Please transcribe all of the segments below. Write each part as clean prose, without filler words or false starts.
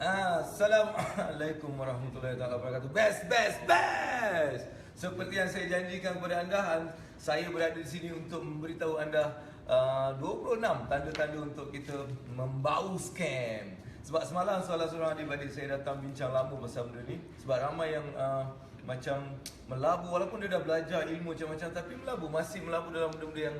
Assalamualaikum warahmatullahi wabarakatuh. Best. Seperti yang saya janjikan kepada anda, saya berada di sini untuk memberitahu anda 26 tanda-tanda untuk kita membau scam. Sebab semalam salah seorang adik-adik saya datang bincang lama pasal benda ni. Sebab ramai yang macam melabur, walaupun dia dah belajar ilmu macam-macam, tapi masih melabur dalam benda-benda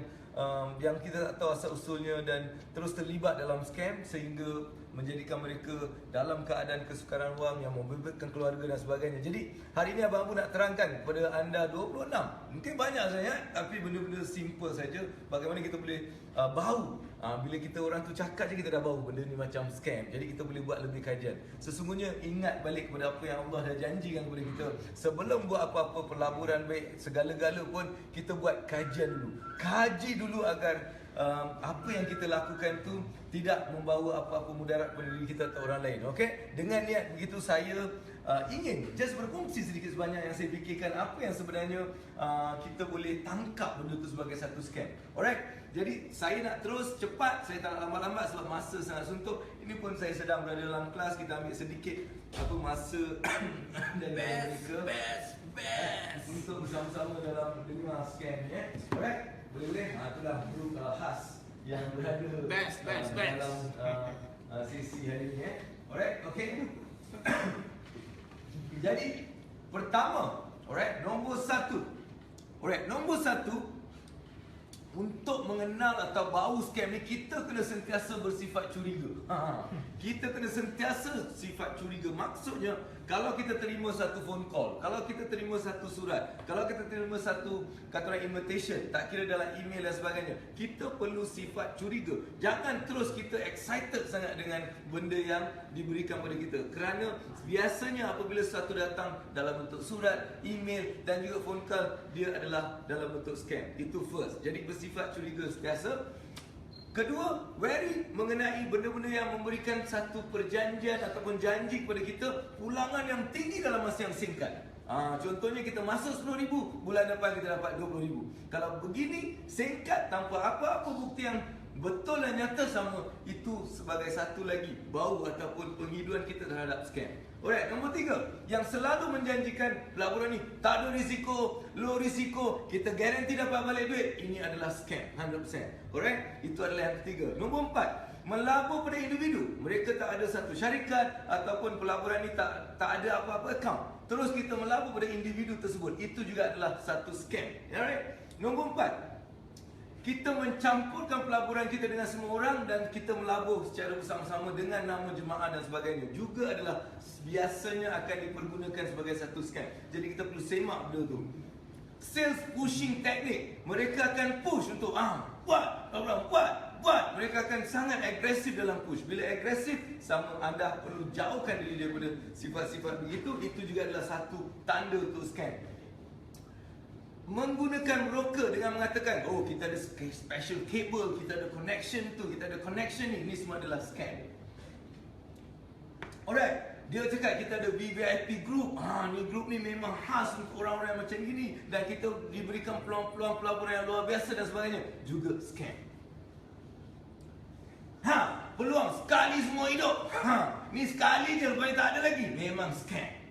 yang kita tak tahu asal usulnya dan terus terlibat dalam scam sehingga menjadikan mereka dalam keadaan kesukaran wang yang membebankan keluarga dan sebagainya. Jadi hari ini abang Abu nak terangkan kepada anda 26. Mungkin banyak sangat, tapi benda-benda simple saja bagaimana kita boleh bau. Bila kita orang tu cakap je kita dah bau benda ni macam scam. Jadi kita boleh buat lebih kajian. Sesungguhnya ingat balik kepada apa yang Allah dah janjikan kepada kita. Sebelum buat apa-apa pelaburan baik, segala-gala pun kita buat kajian dulu. Kaji dulu agar apa yang kita lakukan tu tidak membawa apa-apa mudarat pada diri kita atau orang lain. Okey? Dengan niat begitu saya ingin just berkongsi sedikit sebanyak yang saya fikirkan apa yang sebenarnya kita boleh tangkap benda tu sebagai satu scam. Alright? Jadi saya nak terus cepat, saya tak nak lambat-lambat sebab masa sangat suntuk. Ini pun saya sedang berada dalam kelas, kita ambil sedikit masa dari mereka untuk bersama-sama dalam dengar scam ni. Alright? Boleh-boleh? Itulah grup khas yang berada dalam sesi hari ni. Alright? Okay? Jadi pertama, nombor satu, untuk mengenal atau bau scam ni, kita kena sentiasa bersifat curiga. Kita kena sentiasa sifat curiga. Maksudnya, kalau kita terima satu phone call, kalau kita terima satu surat, kalau kita terima satu kata invitation, tak kira dalam email dan sebagainya, kita perlu sifat curiga. Jangan terus kita excited sangat dengan benda yang diberikan kepada kita. Kerana biasanya apabila sesuatu datang dalam bentuk surat, email dan juga phone call, dia adalah dalam bentuk scam. Itu first. Jadi bersifat curiga sentiasa. Kedua, wary mengenai benda-benda yang memberikan satu perjanjian ataupun janji kepada kita pulangan yang tinggi dalam masa yang singkat. Contohnya kita masuk 10,000, bulan depan kita dapat 20,000. Kalau begini, singkat tanpa apa-apa bukti yang betul dan nyata sama, itu sebagai satu lagi bau ataupun penghiduan kita terhadap scam. Alright, nombor 3, yang selalu menjanjikan pelaburan ni tak ada risiko, low risiko, kita garanti dapat balik duit. Ini adalah scam 100%. Alright, itu adalah yang ketiga. Nombor 4, melabur pada individu. Mereka tak ada satu syarikat ataupun pelaburan ni tak ada apa-apa account. Terus kita melabur pada individu tersebut. Itu juga adalah satu scam. Alright. Nombor 4, kita mencampurkan pelaburan kita dengan semua orang dan kita melabur secara bersama-sama dengan nama jemaah dan sebagainya. Juga adalah biasanya akan dipergunakan sebagai satu scam. Jadi kita perlu semak benda tu. Sales pushing teknik. Mereka akan push untuk buat. Mereka akan sangat agresif dalam push. Bila agresif, sama anda perlu jauhkan diri daripada sifat-sifat begitu. Itu juga adalah satu tanda untuk scam. Menggunakan broker dengan mengatakan, oh kita ada special cable, kita ada connection tu, kita ada connection ni. Ini semua adalah scam. Alright, dia cakap kita ada VVIP group. Ni group ni memang khas untuk orang-orang macam gini dan kita diberikan peluang-peluang pelaburan yang luar biasa dan sebagainya. Juga scam. Peluang sekali semua hidup. Ni sekali je, lepas ni tak ada lagi. Memang scam.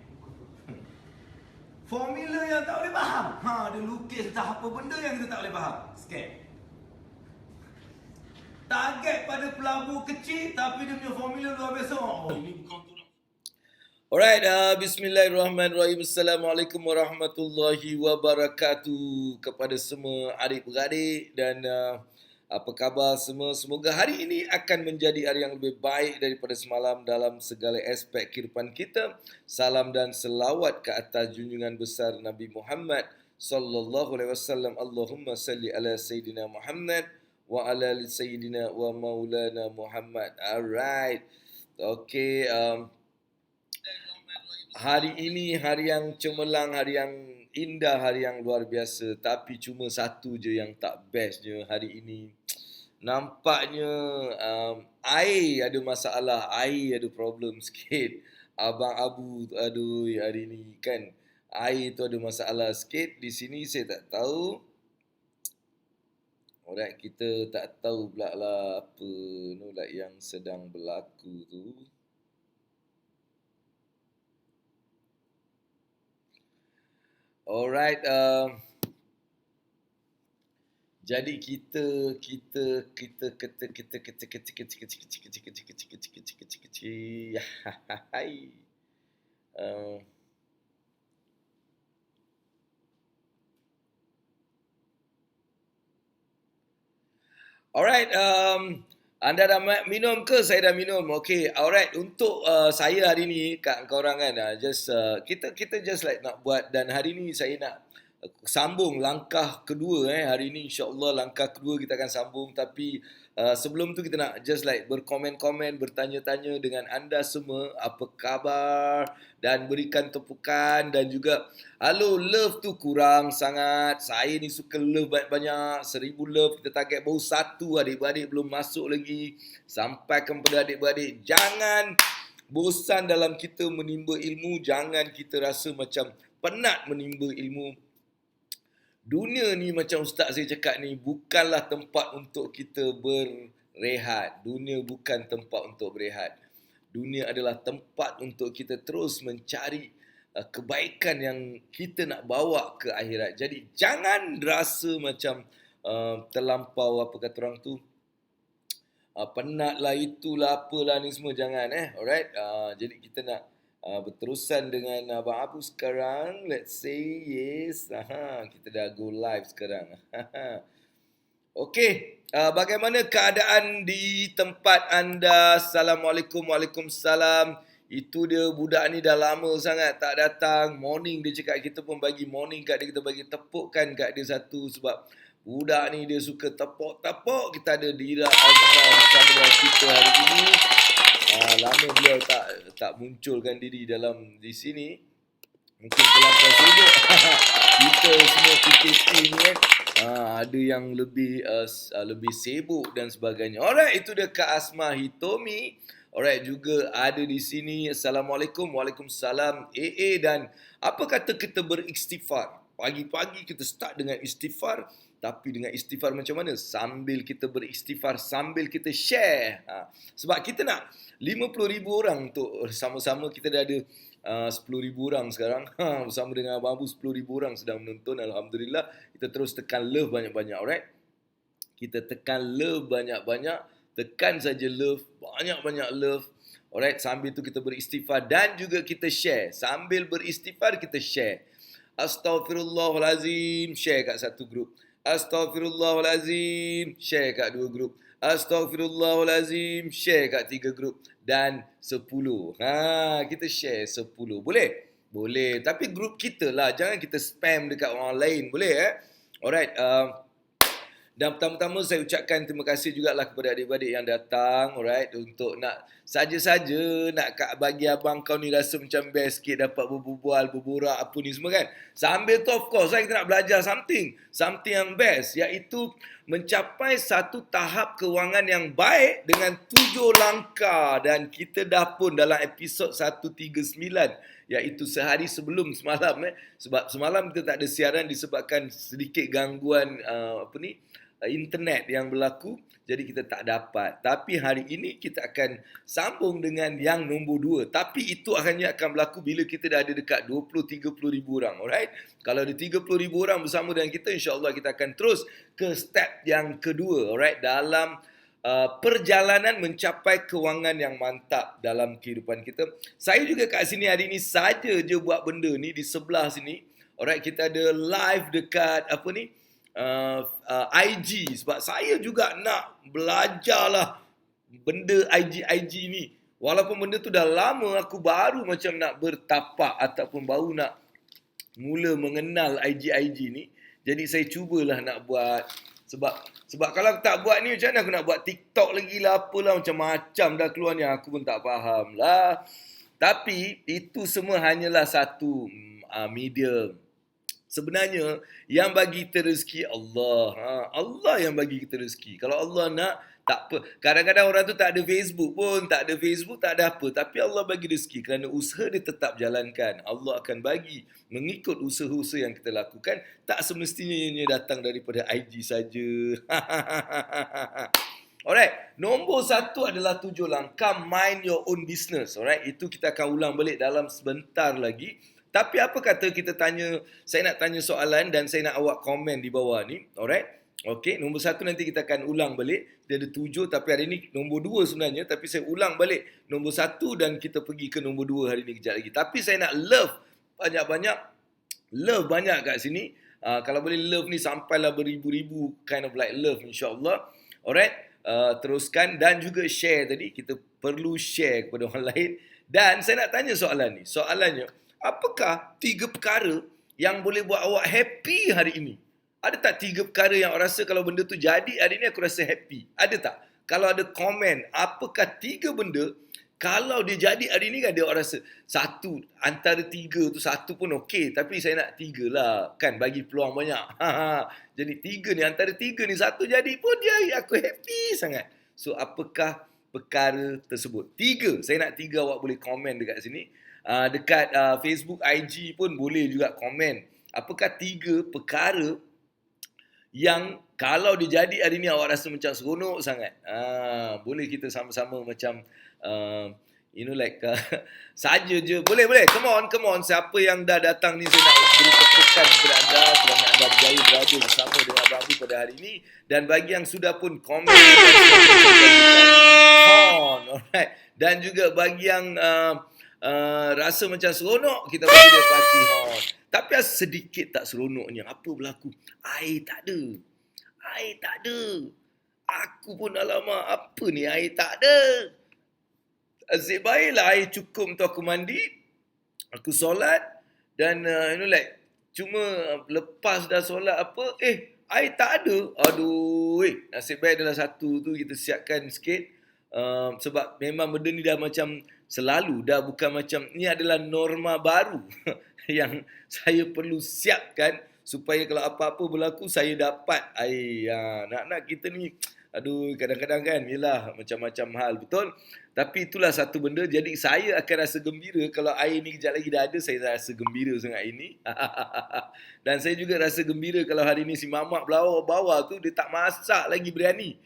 Formula yang tak boleh faham. Dia lukis entah apa benda yang kita tak boleh faham. Scam. Target pada pelabur kecil tapi dia punya formula luar biasa. Ini bukan untuk. Alright, bismillahirrahmanirrahim. Assalamualaikum warahmatullahi wabarakatuh kepada semua adik-beradik dan apa khabar semua? Semoga hari ini akan menjadi hari yang lebih baik daripada semalam dalam segala aspek kehidupan kita. Salam dan selawat ke atas junjungan besar Nabi Muhammad sallallahu alaihi wasallam. Allahumma salli ala sayyidina Muhammad wa ala ali sayyidina wa maulana Muhammad. Alright. Okey, hari ini hari yang cemerlang, hari yang indah, hari yang luar biasa. Tapi cuma satu je yang tak bestnya hari ini. Nampaknya air ada masalah, air ada problem sikit. Abang Abu, aduh hari ni kan air tu ada masalah sikit. Di sini saya tak tahu. Alright, kita tak tahu pula lah apa yang sedang berlaku tu. Alright, jadi kita kecil. Alright, anda dah minum ke? Saya dah minum. Okay, alright. Untuk saya hari ni, kat korang kan, kita just like nak buat, dan hari ni saya nak sambung langkah kedua. Hari ni insyaAllah langkah kedua kita akan sambung. Tapi sebelum tu kita nak just like berkomen-komen, bertanya-tanya dengan anda semua. Apa khabar? Dan berikan tepukan dan juga halo, love tu kurang sangat. Saya ni suka love banyak-banyak. 1000 love. Kita target baru 1. Adik-beradik belum masuk lagi. Sampaikan kepada adik-beradik, jangan bosan dalam kita menimba ilmu. Jangan kita rasa macam penat menimba ilmu. Dunia ni macam ustaz saya cakap ni, bukanlah tempat untuk kita berehat. Dunia bukan tempat untuk berehat. Dunia adalah tempat untuk kita terus mencari kebaikan yang kita nak bawa ke akhirat. Jadi jangan rasa macam terlampau, apa kata orang tu, penat lah, itulah, apalah ni semua. Jangan alright. Jadi kita nak berterusan dengan Abang Abu sekarang. Let's say yes. Kita dah go live sekarang. Okey, bagaimana keadaan di tempat anda? Assalamualaikum. Waalaikumsalam. Itu dia, budak ni dah lama sangat tak datang. Morning dia cakap, kita pun bagi morning kat dia, kita bagi tepukkan kat dia satu. Sebab budak ni dia suka tepuk-tepuk. Kita ada Dira Azman bersama dengan kita hari ini. Lama beliau tak munculkan diri di sini. Mungkin terlampau sibuk. Kita semua PKP ni ada yang lebih sibuk dan sebagainya. Alright, itu dia Kak Asma Hitomi. Alright, juga ada di sini. Assalamualaikum. Waalaikumsalam. AA, dan apa kata kita beristighfar? Pagi-pagi kita start dengan istighfar. Tapi dengan istighfar macam mana? Sambil kita beristighfar, sambil kita share. Sebab kita nak 50,000 orang untuk sama-sama. Kita dah ada 10,000 orang sekarang. Bersama dengan Abang Abu, 10,000 orang sedang menonton. Alhamdulillah. Kita terus tekan love banyak-banyak. Alright? Kita tekan love banyak-banyak. Tekan saja love. Banyak-banyak love. Alright? Sambil tu kita beristighfar dan juga kita share. Sambil beristighfar, kita share. Astaghfirullahalazim. Share kat satu grup. Astaghfirullahalazim. Share kat 2 grup. Astaghfirullahalazim. Share kat 3 grup. Dan 10. Kita share 10. Boleh? Boleh. Tapi grup kita lah. Jangan kita spam dekat orang lain. Boleh Alright. Dan pertama-tama saya ucapkan terima kasih jugalah kepada adik-adik yang datang, alright, untuk nak saja-saja nak bagi abang kau ni rasa macam best sikit, dapat berbual, berborak apa ni semua kan. Sambil tu of course kita nak belajar something yang best, iaitu mencapai satu tahap kewangan yang baik dengan 7 langkah. Dan kita dah pun dalam episod 139, iaitu sehari sebelum semalam. Sebab semalam kita tak ada siaran disebabkan sedikit gangguan internet yang berlaku, jadi kita tak dapat. Tapi hari ini kita akan sambung dengan yang nombor 2. Tapi itu hanya akan berlaku bila kita dah ada dekat 20-30 ribu orang. Alright? Kalau ada 30 ribu orang bersama dengan kita, insyaAllah kita akan terus ke step yang kedua. Alright? Dalam perjalanan mencapai kewangan yang mantap dalam kehidupan kita. Saya juga kat sini hari ini saja je buat benda ni di sebelah sini. Alright? Kita ada live dekat IG, sebab saya juga nak belajarlah benda IG ni. Walaupun benda tu dah lama, aku baru macam nak bertapak ataupun baru nak mula mengenal IG ni. Jadi saya cubalah nak buat. Sebab kalau aku tak buat ni, macam mana aku nak buat TikTok lagi lah, apalah, macam-macam dah keluar ni, aku pun tak faham lah. Tapi itu semua hanyalah satu medium. Sebenarnya yang bagi kita rezeki Allah. Allah yang bagi kita rezeki. Kalau Allah nak, tak apa. Kadang-kadang orang tu tak ada Facebook pun. Tak ada Facebook, tak ada apa. Tapi Allah bagi rezeki. Kerana usaha dia tetap jalankan. Allah akan bagi mengikut usaha-usaha yang kita lakukan. Tak semestinya ianya datang daripada IG saja. Alright. Nombor 1 adalah 7 langkah. Mind your own business. Alright. Itu kita akan ulang balik dalam sebentar lagi. Tapi apa kata kita tanya, saya nak tanya soalan dan saya nak awak komen di bawah ni. Alright? Okey, nombor 1 nanti kita akan ulang balik. Dia ada 7 tapi hari ni nombor 2 sebenarnya. Tapi saya ulang balik nombor 1 dan kita pergi ke nombor 2 hari ni kejap lagi. Tapi saya nak love banyak-banyak. Love banyak kat sini. Kalau boleh love ni sampailah beribu-ribu kind of like love insyaAllah. Alright? Teruskan dan juga share tadi. Kita perlu share kepada orang lain. Dan saya nak tanya soalan ni. Soalannya, apakah 3 perkara yang boleh buat awak happy hari ini? Ada tak 3 perkara yang awak rasa kalau benda tu jadi hari ni aku rasa happy? Ada tak? Kalau ada komen, apakah 3 benda kalau dia jadi hari ni kan dia awak rasa satu antara 3 tu satu pun okey tapi saya nak 3 lah kan bagi peluang banyak. Jadi 3 ni antara 3 ni satu jadi pun dia aku happy sangat. So apakah perkara tersebut? 3, saya nak 3 awak boleh komen dekat sini. Dekat Facebook, IG pun boleh juga komen. Apakah 3 perkara yang kalau dia jadi hari ni awak rasa macam seronok sangat. Boleh kita sama-sama macam saja je. Boleh. Come on. Siapa yang dah datang ni saya nak beri tepukan kepada anda kerana anda berjaya berada bersama dengan Abang Abu pada hari ini. Dan bagi yang sudah pun komen alright. Dan juga bagi yang rasa macam seronok kita bagi dia parti horn. Tapi sedikit tak seronoknya. Apa berlaku? Air tak ada. Aku pun alamak, apa ni air tak ada? Asyik baiklah air cukup untuk aku mandi. Aku solat. Dan cuma lepas dah solat air tak ada. Aduh, nasib baik adalah satu tu kita siapkan sikit. Sebab memang benda ni dah macam selalu. Dah bukan macam, ni adalah norma baru yang saya perlu siapkan supaya kalau apa-apa berlaku saya dapat air. Nak kita ni kadang-kadang kan yelah macam-macam hal, betul? Tapi itulah satu benda. Jadi saya akan rasa gembira kalau air ni kejap lagi dah ada. Saya rasa gembira sangat ini. Dan saya juga rasa gembira kalau hari ni si mamak bawah tu dia tak masak lagi biryani.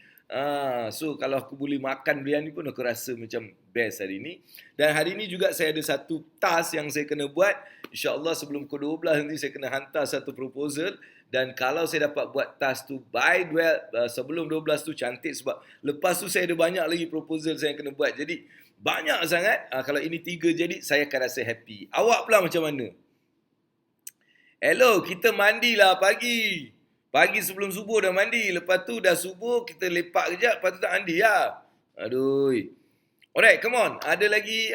So kalau aku boleh makan biryani pun aku rasa macam best hari ni. Dan hari ni juga saya ada satu task yang saya kena buat. InsyaAllah sebelum pukul 12 nanti saya kena hantar satu proposal. Dan kalau saya dapat buat task tu sebelum 12 tu cantik sebab lepas tu saya ada banyak lagi proposal saya kena buat. Jadi banyak sangat. Kalau ini 3 jadi saya akan rasa happy. Awak pula macam mana? Hello, kita mandilah pagi. Pagi sebelum subuh dah mandi. Lepas tu dah subuh kita lepak kejap. Lepas tu tak mandi lah. Aduh. Alright, come on. Ada lagi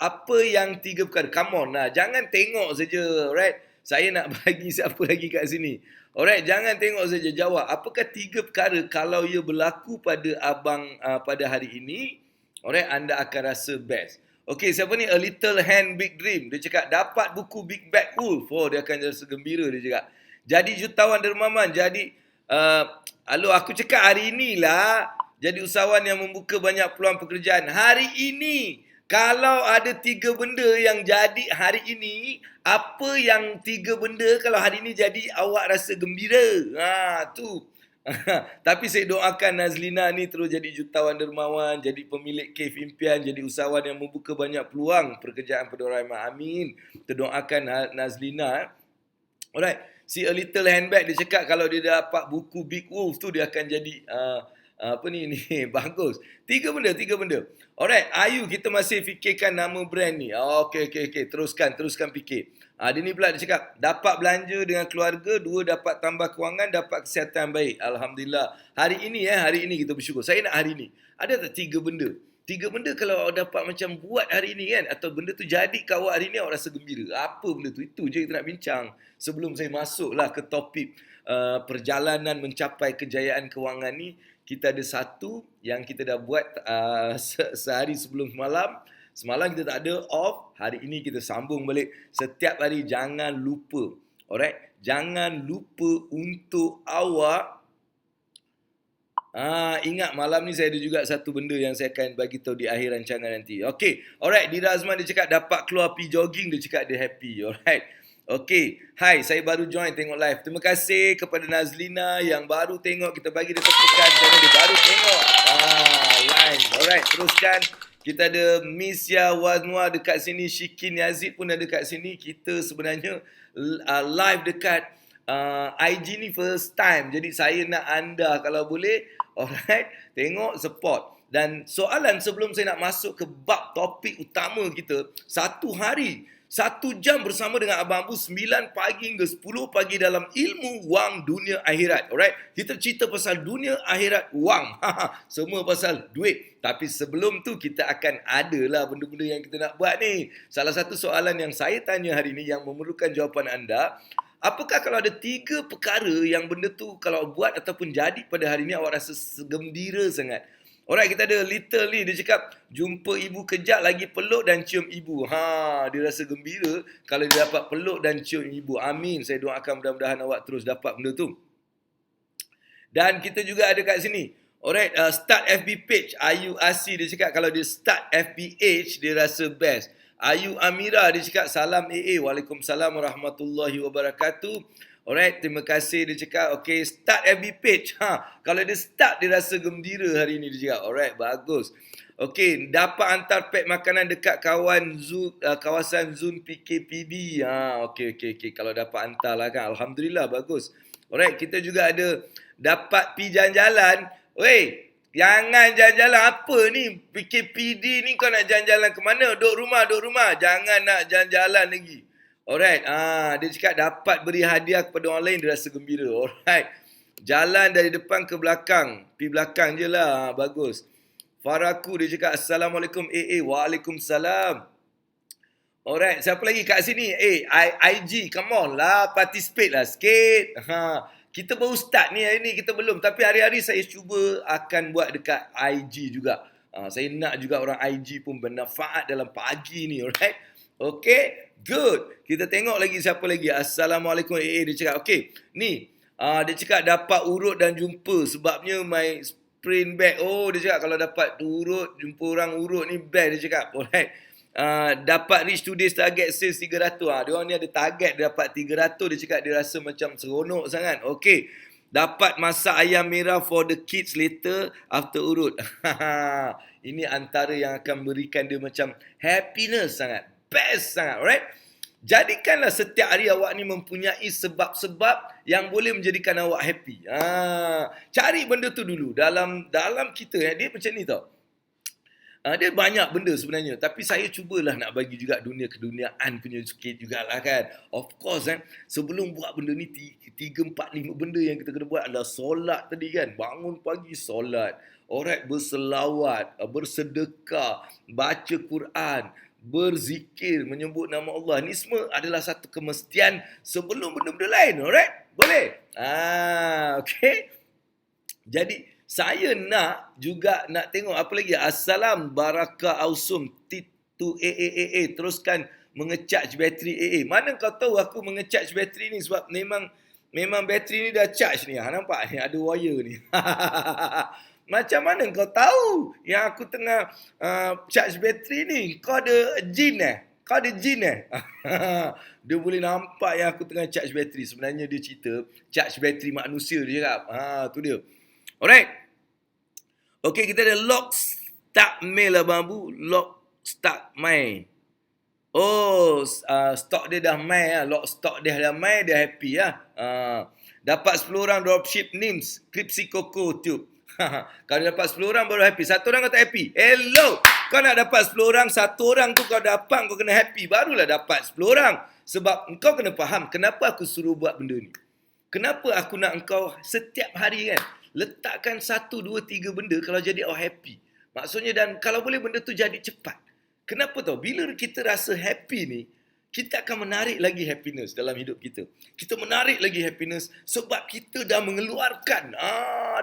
apa yang 3 perkara? Come on lah. Jangan tengok saja. Alright. Saya nak bagi siapa lagi kat sini. Alright, jangan tengok saja, jawab. Apakah 3 perkara kalau ia berlaku pada abang pada hari ini, alright, anda akan rasa best. Okey, siapa ni? A Little Hand Big Dream. Dia cakap dapat buku Big Bad Wolf. Dia akan rasa gembira dia cakap. Jadi jutawan dermawan. Jadi aku cakap hari inilah jadi usahawan yang membuka banyak peluang pekerjaan. Hari ini kalau ada 3 benda yang jadi hari ini, apa yang 3 benda kalau hari ini jadi awak rasa gembira? Tu. Tapi saya doakan Nazlina ni terus jadi jutawan dermawan, jadi pemilik kef impian, jadi usahawan yang membuka banyak peluang pekerjaan pada orang ramai. Amin. Kita doakan Nazlina. Alright. Si A Little Handbag dia cakap kalau dia dapat buku Big Wolf tu dia akan jadi bagus. 3 benda. Alright, Ayu kita masih fikirkan nama brand ni. Okey. Teruskan fikir. Dia ni pula dia cakap dapat belanja dengan keluarga, 2 dapat tambah kewangan, dapat kesihatan baik. Alhamdulillah. Hari ini kita bersyukur. Saya nak hari ni. Ada tak 3 benda? 3 benda kalau awak dapat macam buat hari ni kan, atau benda tu jadi kat awak hari ni awak rasa gembira. Apa benda tu? Itu je kita nak bincang. Sebelum saya masuklah ke topik perjalanan mencapai kejayaan kewangan ni. Kita ada satu yang kita dah buat sehari sebelum semalam kita tak ada off. Hari ini kita sambung balik. Setiap hari jangan lupa. Alright? Jangan lupa untuk awak ingat malam ni saya ada juga satu benda yang saya akan bagi tahu di akhir rancangan nanti. Okey. Alright, Dira Azman dia cakap dapat keluar pergi jogging, dia cakap dia happy. Alright. Okey. Hai, saya baru join tengok live. Terima kasih kepada Nazlina yang baru tengok. Kita bagi dia tepukan kerana dia baru tengok. Line. Alright, teruskan. Kita ada Miss Ya Wanwa dekat sini, Shikin Yazid pun ada dekat sini. Kita sebenarnya live dekat IG ni first time. Jadi saya nak anda kalau boleh, alright, tengok, support. Dan soalan sebelum saya nak masuk ke bab topik utama kita, 1 jam bersama dengan Abang Abu 9 pagi hingga 10 pagi dalam ilmu wang dunia akhirat. Alright, kita cerita pasal dunia akhirat wang. Semua pasal duit. Tapi sebelum tu kita akan adalah benda-benda yang kita nak buat ni. Salah satu soalan yang saya tanya hari ni yang memerlukan jawapan anda, apakah kalau ada 3 perkara yang benda tu kalau buat ataupun jadi pada hari ni awak rasa gembira sangat? Alright, kita ada Little ni, dia cakap jumpa ibu kejap lagi peluk dan cium ibu. Dia rasa gembira kalau dia dapat peluk dan cium ibu. Amin. Saya doakan mudah-mudahan awak terus dapat benda tu. Dan kita juga ada kat sini. Alright, start FB page. Ayu Asi dia cakap kalau dia start FB page dia rasa best. Ayu Amira dia cakap salam AA. Waalaikumsalam warahmatullahi wabarakatuh. Alright, terima kasih dia cakap. Okay, start FB page. Kalau dia start dia rasa gembira hari ni dia cakap. Alright, bagus. Okay, dapat hantar pack makanan dekat kawasan Zun PKPD. Okay. Kalau dapat hantar lah kan. Alhamdulillah, bagus. Alright, kita juga ada dapat pi jalan-jalan. Wey, jangan jalan-jalan apa ni? PKPD ni kau nak jalan-jalan ke mana? Duduk rumah. Jangan nak jalan-jalan lagi. Alright, dia cakap dapat beri hadiah kepada orang lain, dia rasa gembira. Alright, jalan dari depan ke belakang. Pergi belakang je lah, bagus. Faraku dia cakap Assalamualaikum AA. Waalaikumsalam. Alright, siapa lagi kat sini? IG, come on lah, participate lah sikit. Kita baru start ni, hari ni kita belum. Tapi hari-hari saya cuba akan buat dekat IG juga. Saya nak juga orang IG pun bermanfaat dalam pagi ni, alright? Okay, good. Kita tengok lagi siapa lagi. Assalamualaikum AA dia cakap. Okay, ni. Dia cakap dapat urut dan jumpa sebabnya my sprint bag. Oh, dia cakap kalau dapat urut, jumpa orang urut ni best dia cakap. Alright. Dapat reach today's target sales 300. Dia orang ni ada target dia dapat 300. Dia cakap dia rasa macam seronok sangat. Okay. Dapat masak ayam merah for the kids later after urut. Ini antara yang akan berikan dia macam happiness sangat. Best sangat, alright? Jadikanlah setiap hari awak ni mempunyai sebab-sebab yang boleh menjadikan awak happy. Cari benda tu dulu. Dalam kita, dia macam ni tau. Dia banyak benda sebenarnya. Tapi saya cubalah nak bagi juga dunia keduniaan punya sikit jugalah kan. Of course sebelum buat benda ni 3, 4, 5 benda yang kita kena buat adalah solat tadi kan. Bangun pagi solat. Alright, berselawat, bersedekah, baca Quran, berzikir, menyebut nama Allah. Ni semua adalah satu kemestian sebelum benda-benda lain. Alright? Boleh? Okay. Jadi, saya nak tengok apa lagi. Assalam Barakah Ausum Titu AA. Teruskan mengecharge bateri AA. Mana kau tahu aku mengecharge bateri ni sebab memang bateri ni dah charge ni. Nampak ni ada wire ni. Macam mana kau tahu yang aku tengah charge bateri ni? Kau ada jin Kau ada jin Dia boleh nampak yang aku tengah charge bateri. Sebenarnya dia cerita charge bateri manusia dia cakap. Tu dia. Alright. Okay, kita ada lock start mail Abang Abu. Lock start mail. Oh, stok dia dah mail. Lock stock dia dah mail. Dia happy lah. Dapat 10 orang dropship names. Kripsi Coco Tube. Kalau dapat 10 orang baru happy. 1 orang kau tak happy. Hello. Kau nak dapat 10 orang, 1 orang tu kau dapat, kau kena happy. Barulah dapat 10 orang. Sebab engkau kena faham kenapa aku suruh buat benda ni. Kenapa aku nak engkau setiap hari kan letakkan 1, 2, 3 benda kalau jadi awak happy. Maksudnya dan kalau boleh benda tu jadi cepat. Kenapa tau? Bila kita rasa happy ni, kita akan menarik lagi happiness dalam hidup kita. Kita menarik lagi happiness sebab kita dah mengeluarkan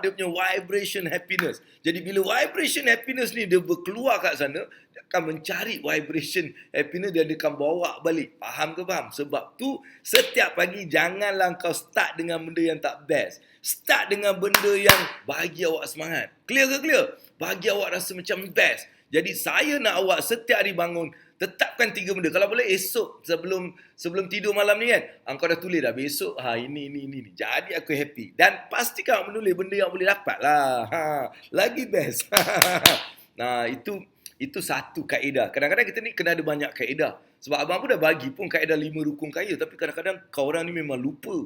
dia punya vibration happiness. Jadi bila vibration happiness ni dia berkeluar kat sana, dia akan mencari vibration happiness dan dia akan bawa balik. Faham ke faham? Sebab tu setiap pagi janganlah kau start dengan benda yang tak best. Start dengan benda yang bagi awak semangat. Clear ke clear? Bagi awak rasa macam best. Jadi saya nak awak setiap hari bangun tetapkan 3 benda. Kalau boleh esok sebelum tidur malam ni kan. Engkau dah tulis dah besok ini. Jadi aku happy. Dan pastikan awak menulis benda yang boleh dapat lah. Lagi best. Nah, Itu satu kaedah. Kadang-kadang kita ni kena ada banyak kaedah. Sebab abang pun dah bagi pun kaedah 5 rukun kaya. Tapi kadang-kadang kau orang ni memang lupa.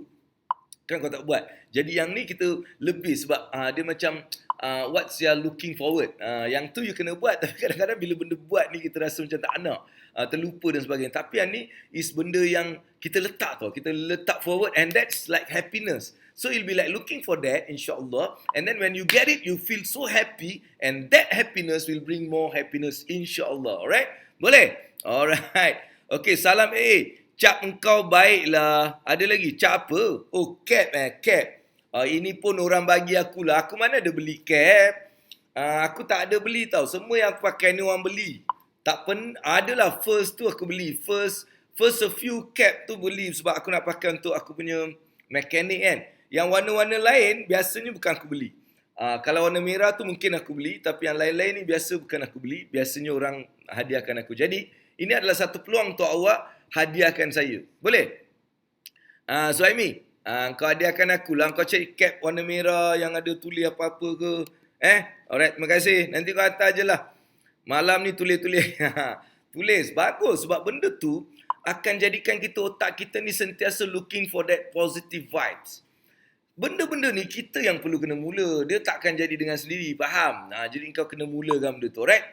Kan kau tak buat. Jadi yang ni kita lebih sebab dia macam what's you are looking forward. Yang tu you kena buat. Tapi kadang-kadang bila benda buat ni kita rasa macam tak nak. Terlupa dan sebagainya. Tapi yang ni is benda yang kita letak tau. Kita letak forward and that's like happiness. So you'll be like looking for that insyaAllah. And then when you get it, you feel so happy. And that happiness will bring more happiness insyaAllah. Alright? Boleh? Alright. Okay, salam Cap engkau baiklah. Ada lagi? Cap apa? Oh, cap cap. Ini pun orang bagi aku lah. Aku mana ada beli cap? Aku tak ada beli tau. Semua yang aku pakai ni orang beli. Tak adalah first tu aku beli. First a few cap tu beli sebab aku nak pakai untuk aku punya mekanik kan. Yang warna-warna lain biasanya bukan aku beli. Kalau warna merah tu mungkin aku beli. Tapi yang lain-lain ni biasa bukan aku beli. Biasanya orang hadiahkan aku. Jadi ini adalah satu peluang untuk awak hadiahkan saya. Boleh? Suhaimi, kau hadiahkan aku lah. Kau cari cap warna merah yang ada tulis apa-apa ke. Alright, terima kasih. Nanti kau hantar je lah. Malam ni tulis-tulis. Tulis, bagus. Sebab benda tu akan jadikan otak kita ni sentiasa looking for that positive vibes. Benda-benda ni kita yang perlu kena mula. Dia takkan jadi dengan sendiri. Faham? Jadi kau kena mulakan benda tu. Alright?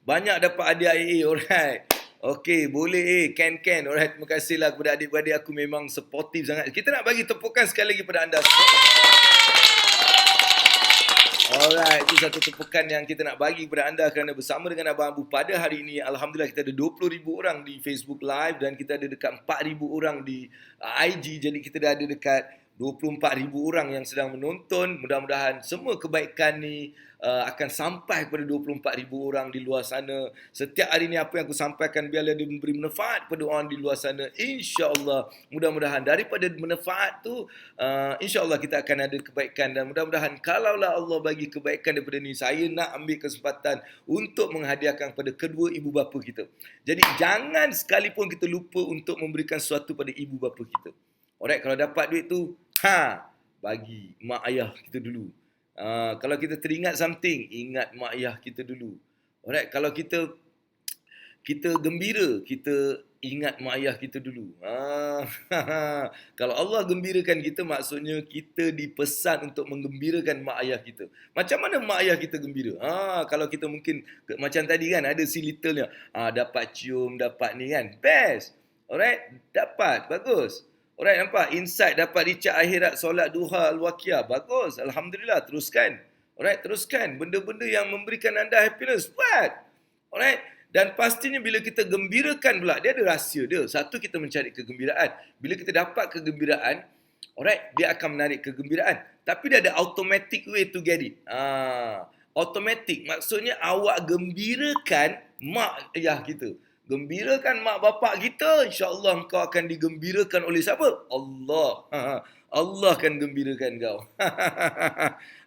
Banyak dapat hadiah AA. Alright? Okey, boleh Ken. Alright, terima kasihlah kepada adik-beradik aku memang supportive sangat. Kita nak bagi tepukan sekali lagi pada anda semua. Alright, itu satu tepukan yang kita nak bagi kepada anda kerana bersama dengan Abang Abu pada hari ini, alhamdulillah kita ada 20,000 orang di Facebook Live dan kita ada dekat 4,000 orang di IG. Jadi kita dah ada dekat 24,000 orang yang sedang menonton. Mudah-mudahan semua kebaikan ni akan sampai kepada 24,000 orang di luar sana. Setiap hari ni apa yang aku sampaikan biarlah dia memberi manfaat kepada orang di luar sana. InsyaAllah, mudah-mudahan daripada manfaat tu, insyaAllah kita akan ada kebaikan. Dan mudah-mudahan kalaulah Allah bagi kebaikan daripada ni, saya nak ambil kesempatan untuk menghadiahkan kepada kedua ibu bapa kita. Jadi jangan sekalipun kita lupa untuk memberikan sesuatu pada ibu bapa kita. Alright, kalau dapat duit tu, bagi mak ayah kita dulu. Kalau kita teringat something, ingat mak ayah kita dulu. Alright, kalau kita gembira, kita ingat mak ayah kita dulu. Kalau Allah gembirakan kita, maksudnya kita dipesan untuk menggembirakan mak ayah kita. Macam mana mak ayah kita gembira? Kalau kita mungkin, macam tadi kan, ada si little-nya. Dapat cium, dapat ni kan. Best. Alright, dapat. Bagus. Alright, nampak? Insight dapat dicap akhirat, solat duha, al-waqiyah. Bagus. Alhamdulillah. Teruskan. Alright, teruskan. Benda-benda yang memberikan anda happiness. Buat. Alright. Dan pastinya bila kita gembirakan pula, dia ada rahsia dia. Satu, kita mencari kegembiraan. Bila kita dapat kegembiraan, alright, dia akan menarik kegembiraan. Tapi dia ada automatic way to get it. Automatic. Maksudnya awak gembirakan mak ayah kita. Gembirakan mak bapak kita, insya-Allah engkau akan digembirakan oleh siapa? Allah. Allah akan gembirakan kau.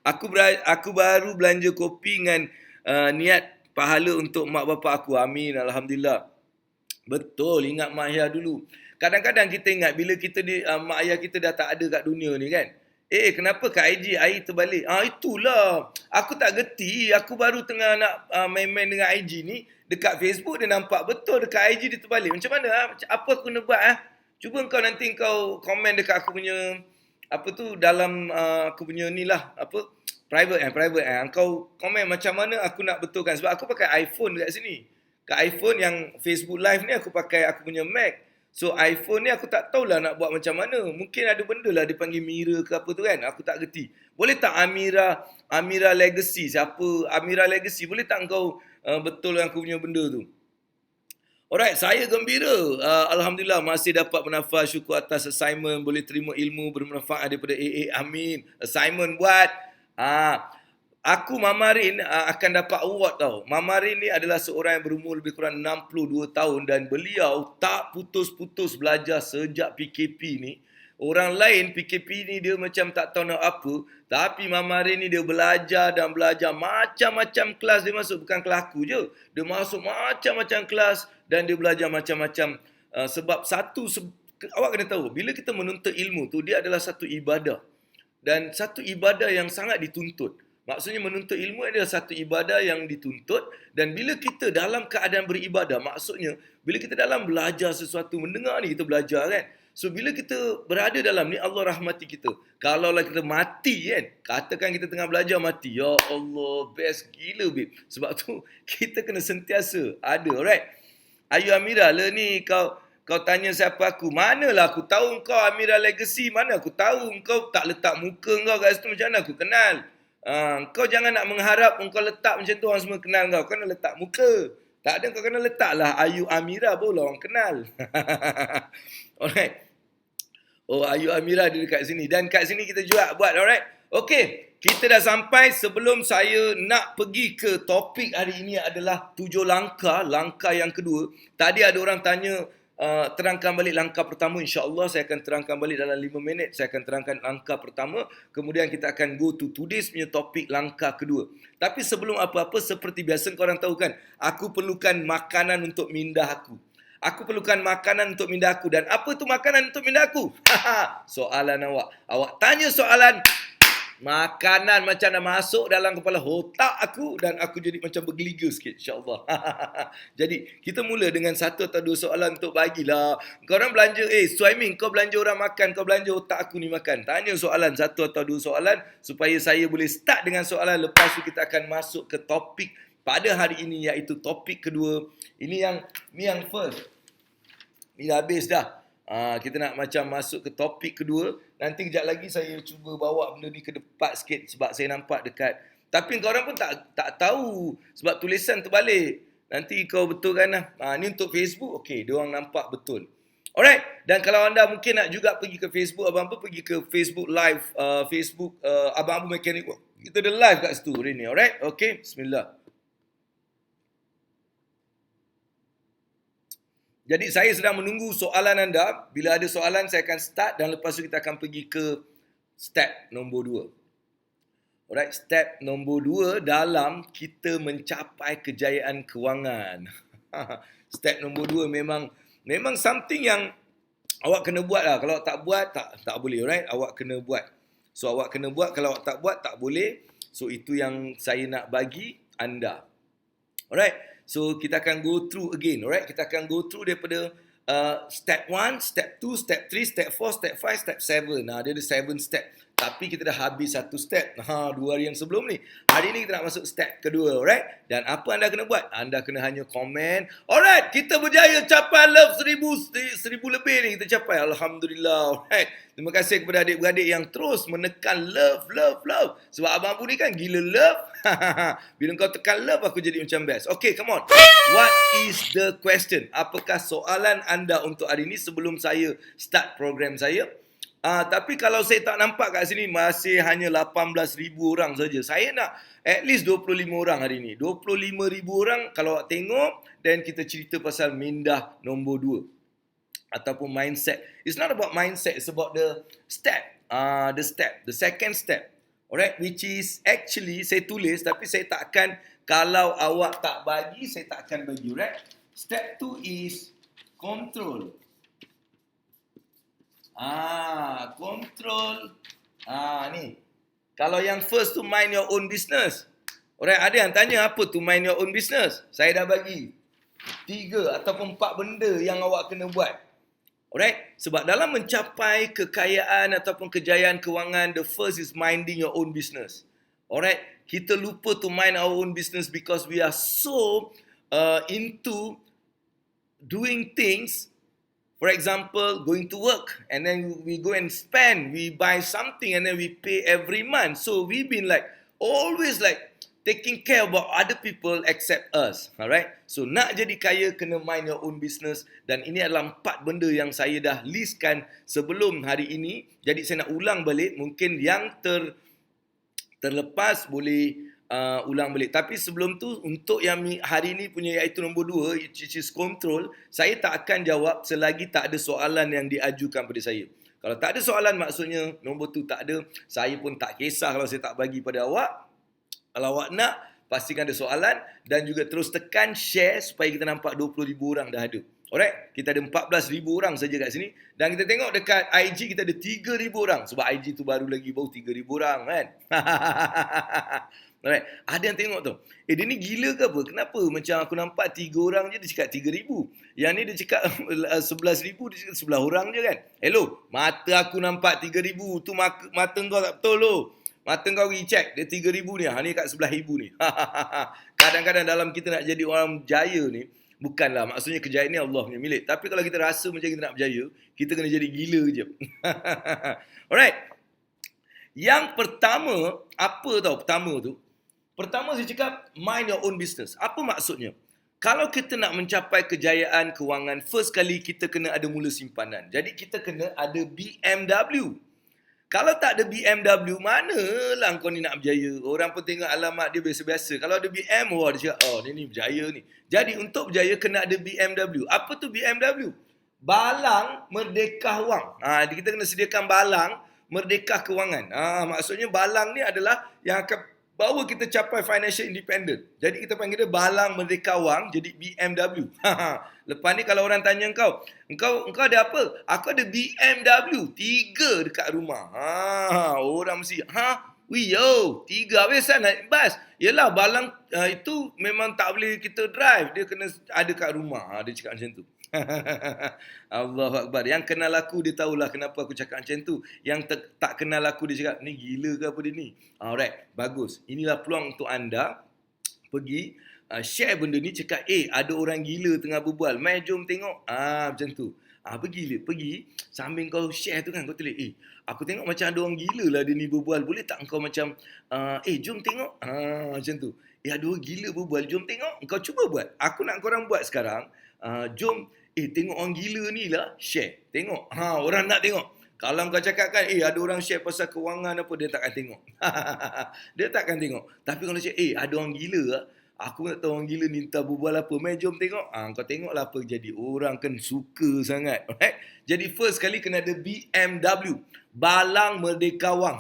Aku baru belanja kopi dengan niat pahala untuk mak bapak aku. Amin. Alhamdulillah. Betul, ingat mak ayah dulu. Kadang-kadang kita ingat bila mak ayah kita dah tak ada kat dunia ni kan. Kenapa kat IG air terbalik? Itulah. Aku tak gerti. Aku baru tengah nak main-main dengan IG ni. Dekat Facebook dia nampak betul, dekat IG dia terbalik. Macam mana? Apa aku kena buat? Cuba kau nanti kau komen dekat aku punya dalam aku punya ni lah, private. Kau komen macam mana aku nak betulkan. Sebab aku pakai iPhone dekat sini. Kat iPhone yang Facebook Live ni aku pakai aku punya Mac. So iPhone ni aku tak tahulah nak buat macam mana. Mungkin ada benda lah dia panggil mirror ke apa tu kan. Aku tak gerti. Boleh tak Amira Legacy? Siapa Amira Legacy? Boleh tak kau betul aku punya benda tu? Alright, saya gembira. Alhamdulillah masih dapat bernafas. Syukur atas assignment. Boleh terima ilmu bermanfaat daripada AA. Amin. Assignment buat. Aku Mamarin akan dapat award tau. Mamarin ni adalah seorang yang berumur lebih kurang 62 tahun dan beliau tak putus-putus belajar sejak PKP ni. Orang lain PKP ni dia macam tak tahu nak apa, tapi Mamarin ni dia belajar dan belajar macam-macam kelas dia masuk. Bukan kelas aku je. Dia masuk macam-macam kelas dan dia belajar macam-macam. Sebab awak kena tahu, bila kita menuntut ilmu tu, dia adalah satu ibadah. Dan satu ibadah yang sangat dituntut. Maksudnya menuntut ilmu adalah satu ibadah yang dituntut, dan bila kita dalam keadaan beribadah, maksudnya bila kita dalam belajar sesuatu, mendengar ni kita belajar kan. So bila kita berada dalam ni, Allah rahmati kita. Kalaulah kita mati kan, katakan kita tengah belajar mati, ya Allah, best gila babe. Sebab tu kita kena sentiasa ada, alright. Ayu Amira, lah ni kau tanya siapa aku. Manalah aku tahu kau Amira Legacy. Mana aku tahu kau tak letak muka kau kat situ, macam mana aku kenal? Kau jangan nak mengharap kau letak macam tu orang semua kenal kau. Kau kena letak muka. Tak ada, kau kena letaklah Ayu Amira baru orang kenal. Alright. Oh, Ayu Amira dia dekat sini. Dan kat sini kita juga buat, alright. Okay, kita dah sampai. Sebelum saya nak pergi ke topik hari ini adalah 7 langkah. Langkah yang kedua. Tadi ada orang tanya, terangkan balik langkah pertama. InsyaAllah saya akan terangkan balik dalam 5 minit. Saya akan terangkan langkah pertama. Kemudian kita akan go to today's punya topik, langkah kedua. Tapi sebelum apa-apa, seperti biasa korang tahu kan, aku perlukan makanan untuk minda aku. Aku perlukan makanan untuk minda aku. Dan apa tu makanan untuk minda aku? Soalan awak. Awak tanya soalan, makanan macam dah masuk dalam kepala otak aku, dan aku jadi macam bergeliga sikit, insyaAllah. Jadi, kita mula dengan 1 atau 2 soalan untuk bagilah. Korang belanja, Suaimin, kau belanja orang makan, kau belanja otak aku ni makan. Tanya soalan, 1 atau 2 soalan, supaya saya boleh start dengan soalan. Lepas tu kita akan masuk ke topik pada hari ini, iaitu topik kedua. Ini yang first. Ni dah habis dah. Kita nak macam masuk ke topik kedua. Nanti kejap lagi saya cuba bawa benda ni ke depan sikit sebab saya nampak dekat. Tapi korang pun tak tahu sebab tulisan terbalik. Nanti kau betulkan lah. Ni untuk Facebook. Okey, diorang nampak betul. Alright. Dan kalau anda mungkin nak juga pergi ke Facebook Abang Abu, pergi ke Facebook Live. Facebook Abang Abu Mechanic. Kita ada live kat situ hari ni. Alright. Okey. Bismillah. Jadi saya sedang menunggu soalan anda. Bila ada soalan saya akan start, dan lepas tu kita akan pergi ke step nombor 2. Alright, step nombor 2 dalam kita mencapai kejayaan kewangan. Step nombor 2 memang something yang awak kena buat lah. Kalau tak buat tak boleh, alright? Awak kena buat. So awak kena buat, kalau awak tak buat tak boleh. So itu yang saya nak bagi anda. Alright. So, kita akan go through again, alright? Kita akan go through daripada step 1, step 2, step 3, step 4, step 5, step 7. Dia ada 7 step. Tapi kita dah habis 1 step. 2 hari yang sebelum ni. Hari ni kita nak masuk step kedua, alright? Dan apa anda kena buat? Anda kena hanya komen. Alright, kita berjaya capai love 1000 lebih ni kita capai. Alhamdulillah, alright? Terima kasih kepada adik-beradik yang terus menekan love. Sebab Abang Abu ni kan gila love. Bila kau tekan love, aku jadi macam best. Okay, come on. What is the question? Apakah soalan anda untuk hari ni sebelum saya start program saya? Tapi kalau saya tak nampak kat sini, masih hanya 18,000 orang saja. Saya nak at least 25 orang hari ni. 25,000 orang kalau awak tengok, dan kita cerita pasal minda nombor 2. Ataupun mindset. It's not about mindset, it's about the step. The second step. Alright, which is actually saya tulis tapi saya tak akan, kalau awak tak bagi, saya tak akan bagi, right? Step 2 is control. Control. Ni. Kalau yang first tu mind your own business. Alright, ada yang tanya apa tu mind your own business? Saya dah bagi 3 ataupun 4 benda yang awak kena buat. Alright, sebab dalam mencapai kekayaan ataupun kejayaan kewangan, the first is minding your own business. Alright, kita lupa to mind our own business because we are so into doing things. For example, going to work and then we go and spend, we buy something and then we pay every month. So we've been like always like taking care about other people except us. Alright. So nak jadi kaya kena mind your own business. Dan ini adalah 4 benda yang saya dah listkan sebelum hari ini. Jadi saya nak ulang balik. Mungkin yang terlepas boleh ulang balik. Tapi sebelum tu, untuk yang hari ini punya iaitu nombor 2, which is control, saya tak akan jawab selagi tak ada soalan yang diajukan pada saya. Kalau tak ada soalan, maksudnya nombor tu tak ada. Saya pun tak kisah kalau saya tak bagi pada awak. Kalau awak nak, pastikan ada soalan dan juga terus tekan share supaya kita nampak 20,000 orang dah ada. Alright, kita ada 14,000 orang saja kat sini dan kita tengok dekat IG kita ada 3,000 orang sebab IG tu baru baru 3,000 orang kan. Alright, ada yang tengok tu. Dia ni gila ke apa? Kenapa macam aku nampak 3 orang je dia cakap 3,000. Yang ni dia cakap 11,000, dia cakap 11 orang je kan. Hello, mata aku nampak 3,000. Tu mata kau tak betul tu. Mata kau pergi check, dia 3,000 ni. Ni kat 11,000 ni. Kadang-kadang dalam kita nak jadi orang berjaya ni, bukanlah maksudnya kejayaan ni Allah punya milik. Tapi kalau kita rasa macam kita nak berjaya, kita kena jadi gila je. Alright. Yang pertama, apa tau pertama tu? Pertama saya cakap, mind your own business. Apa maksudnya? Kalau kita nak mencapai kejayaan kewangan, first kali kita kena ada mula simpanan. Jadi kita kena ada BMW. Kalau tak ada BMW, manalah kau ni nak berjaya. Orang pun tengok alamat dia biasa-biasa. Kalau ada BM, wah dia cakap, oh dia ni berjaya ni. Jadi untuk berjaya kena ada BMW. Apa tu BMW? Balang Merdeka Wang. Kita kena sediakan balang Merdeka Kewangan. Maksudnya balang ni adalah yang akan bahawa kita capai financial independent. Jadi kita panggil dia balang Merdeka Wang, jadi BMW. Lepas ni kalau orang tanya engkau ada apa? Aku ada BMW 3 dekat rumah. Orang mesti, yo, 3 habis naik bas. Yelah balang itu memang tak boleh kita drive, dia kena ada kat rumah. Dia cakap macam tu. Allahu Akbar. Yang kenal aku dia tahulah kenapa aku cakap macam tu. Yang tak kenal aku dia cakap ni gila ke apa dia ni. Alright, bagus. Inilah peluang untuk anda pergi share benda ni, cakap ada orang gila tengah berbual. Mai jom tengok. Macam tu. Pergi sambil kau share tu kan kau tulis aku tengok macam ada orang gila lah dia ni berbual. Boleh tak kau macam jom tengok. Macam tu. Ada orang gila berbual, jom tengok. Kau cuba buat. Aku nak korang buat sekarang. Jom tengok orang gila ni lah, share. Tengok. Orang nak tengok. Kalau kau cakap kan, ada orang share pasal kewangan apa, dia takkan tengok. Dia takkan tengok. Tapi kalau cakap, ada orang gila lah, aku nak tahu orang gila ni entah berbual apa. Mai jom tengok. Kau tengoklah apa jadi. Orang kan suka sangat. Alright? Jadi first kali kena ada BMW. Balang Merdeka Wang.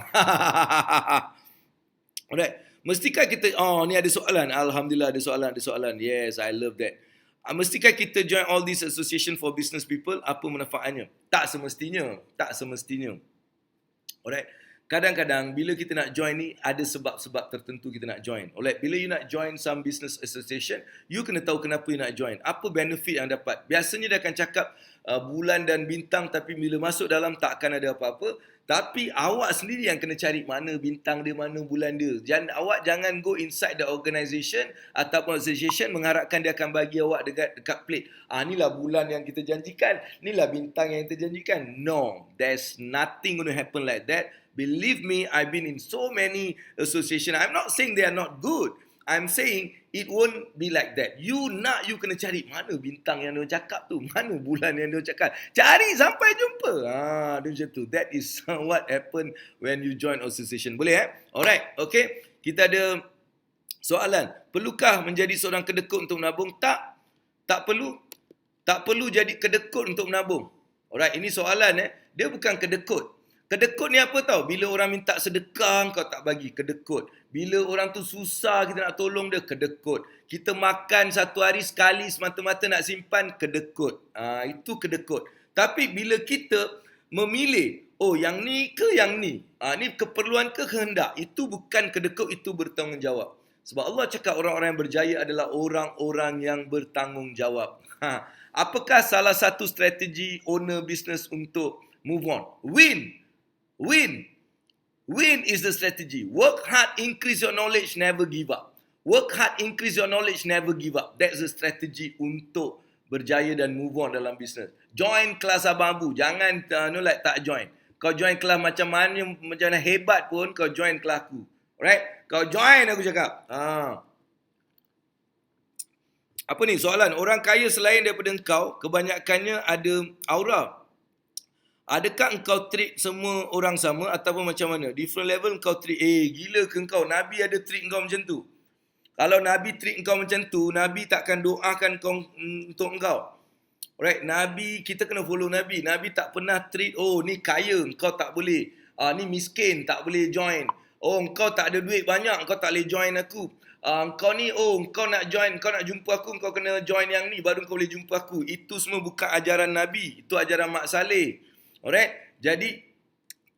Alright. Mestikah kita, ni ada soalan. Alhamdulillah ada soalan. Yes, I love that. Mestikah kita join all these association for business people? Apa manfaatnya? Tak semestinya. Alright. Kadang-kadang bila kita nak join ni, ada sebab-sebab tertentu kita nak join. Alright. Bila you nak join some business association, you kena tahu kenapa you nak join. Apa benefit yang dapat. Biasanya dia akan cakap bulan dan bintang, tapi bila masuk dalam tak akan ada apa-apa. Tapi awak sendiri yang kena cari mana bintang dia, mana bulan dia. Awak jangan go inside the organisation ataupun association mengharapkan dia akan bagi awak dekat plate. Inilah bulan yang kita janjikan. Inilah bintang yang kita janjikan. No, there's nothing going to happen like that. Believe me, I've been in so many association. I'm not saying they are not good. I'm saying it won't be like that. You kena cari mana bintang yang dia cakap tu, mana bulan yang dia cakap. Cari sampai jumpa. Dia macam tu. That is what happen when you join association. Boleh Alright, okay. Kita ada soalan. Perlukah menjadi seorang kedekut untuk menabung? Tak perlu. Tak perlu jadi kedekut untuk menabung. Alright, ini soalan Dia bukan kedekut. Kedekut ni apa tau? Bila orang minta sedekah kau tak bagi, kedekut. Bila orang tu susah kita nak tolong dia, kedekut. Kita makan satu hari sekali semata-mata nak simpan, kedekut. Itu kedekut. Tapi bila kita memilih, yang ni ke yang ni? Ni keperluan ke kehendak? Itu bukan kedekut, itu bertanggungjawab. Sebab Allah cakap orang-orang yang berjaya adalah orang-orang yang bertanggungjawab. Apakah salah satu strategi owner business untuk move on? Win is the strategy. Work hard, increase your knowledge, never give up. Work hard, increase your knowledge, never give up. That's the strategy untuk berjaya dan move on dalam bisnes. Join kelas Abang Abu. Jangan tak join. Kau join kelas macam mana hebat pun, kau join kelas aku. Alright? Kau join aku cakap. Apa ni soalan? Orang kaya selain daripada engkau, kebanyakannya ada aura. Adakah engkau treat semua orang sama ataupun macam mana? Different level engkau treat. Gila ke engkau? Nabi ada treat engkau macam tu. Kalau Nabi treat engkau macam tu, Nabi takkan doakan kau untuk engkau. Alright, Nabi, kita kena follow Nabi. Nabi tak pernah treat, ni kaya, engkau tak boleh. Ni miskin, tak boleh join. Engkau tak ada duit banyak, engkau tak boleh join aku. kau ni, kau nak join, kau nak jumpa aku, kau kena join yang ni, baru kau boleh jumpa aku. Itu semua bukan ajaran Nabi. Itu ajaran Mak Saleh. Alright? Jadi,